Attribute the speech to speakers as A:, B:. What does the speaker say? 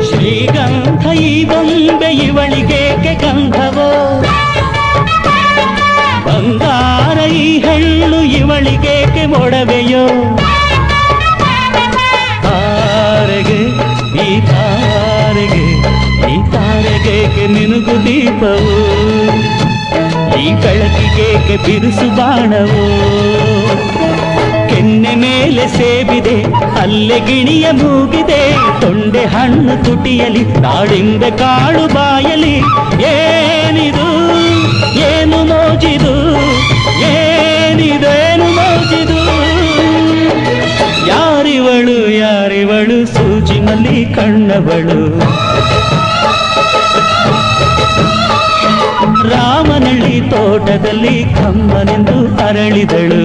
A: ಶ್ರೀಗಂಧ ಈ ಬೊಂಬೆ ಇವಳಿಗೇಕೆ ಗಂಧವೋ, ಬಂಗಾರ ಈ ಹೆಣ್ಣು ಇವಳಿಗೇಕೆ ಮೊಡವೆಯೋ. ತಾರೆಗೆ ಈ ತಾರೆಗೆ ಈ ತಾರೆಗೇಕೆ ಮಿನುಗು ದೀಪವು, ಈ ಬೆಳಕಿಗೇಕೆ ಬಿರುಸು ಬಾಣವೋ. ಕೆನ್ನೆ ಮೇಲೆ ಸೇಬಿದೆ ಅಲ್ಲೆ ಗಿಣಿಯ ಮೂಗಿದೆ, ತೊಂಡೆ ಹಣ್ಣು ತುಟಿಯಲಿ ದಾಳಿಂಬೆ ಕಾಳು ಬಾಯಲಿ. ಏನಿದು ಏನು ಮೋಜಿದು, ಏನಿದೇನು ಮೋಜಿದು. ಯಾರಿವಳು ಯಾರಿವಳು ಸೂಜಿ ಮಲ್ಲಿ ಕಣ್ಣವಳು, ರಾಮನಳ್ಳಿ ತೋಟದಲ್ಲಿ ಕಮ್ಮನೆಂದು ಅರಳಿದಳು.